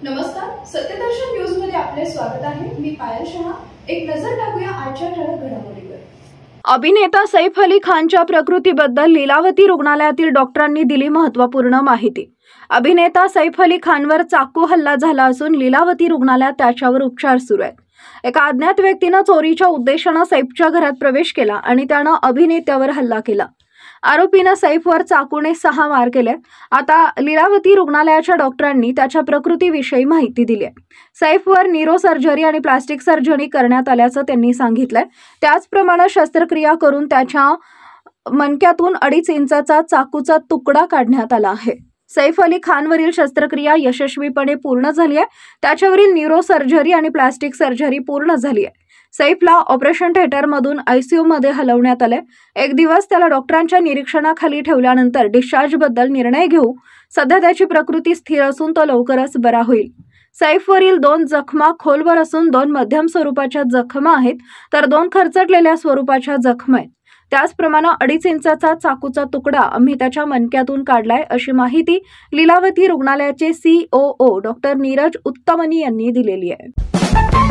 नमस्कार, सत्यदर्शन न्यूज मध्ये आपले स्वागत आहे। मी पायल शहा। एक नजर टाकूया आजच्या ठळक घडामोडीवर। अभिनेता सैफ अली खानच्या प्रकृतीबद्दल लीलावती रुग्णालयातील डॉक्टरांनी दिली महत्त्वपूर्ण माहिती। अभिनेता सैफ अली खानवर चाकू हल्ला झाला असून लीलावती रुग्णालयात त्याच्यावर उपचार सुरू आहेत। एका अज्ञात व्यक्तीने चोरीच्या उद्देशाने सैफच्या घरात प्रवेश केला आणि त्याने अभिनेत्यावर हल्ला केला। आरोपीने सैफवर चाकूने 6 वार केले। आता लीलावती रुग्णालयाच्या डॉक्टरांनी त्याच्या प्रकृतीविषयी माहिती दिली आहे। सैफवर न्यूरोसर्जरी आणि प्लास्टिक सर्जरी करण्यात आल्याचं त्यांनी सांगितलंय। त्याचप्रमाणे शस्त्रक्रिया करून त्याच्या मणक्यातून 2.5 इंचाचा चाकूचा तुकडा काढण्यात आला आहे। सैफ अली खानवरील शस्त्रक्रिया यशस्वीपणे पूर्ण झाली आहे। त्याच्यावरील न्यूरोसर्जरी आणि प्लास्टिक सर्जरी पूर्ण झाली आहे। सैफला ऑपरेशन थिएटरमधून ICU मध्ये हलवण्यात आले। एक दिवस त्याला डॉक्टरांच्या निरीक्षणाखाली ठेवल्यानंतर डिस्चार्जबद्दल निर्णय घेऊ। सध्या त्याची प्रकृती स्थिर असून तो लवकरच बरा होईल। सैफवरील 2 जखमा खोलवर असून 2 मध्यम स्वरूपाच्या जखमा आहेत, तर 2 खरचटलेल्या स्वरूपाच्या जखमा आहेत। त्याचप्रमाणे 2.5 इंचाचा चाकूचा तुकडा आम्ही त्याच्या मणक्यातून काढलाय, अशी माहिती लीलावती रुग्णालयाचे COO डॉक्टर नीरज उत्तमनी यांनी दिलेली आहे।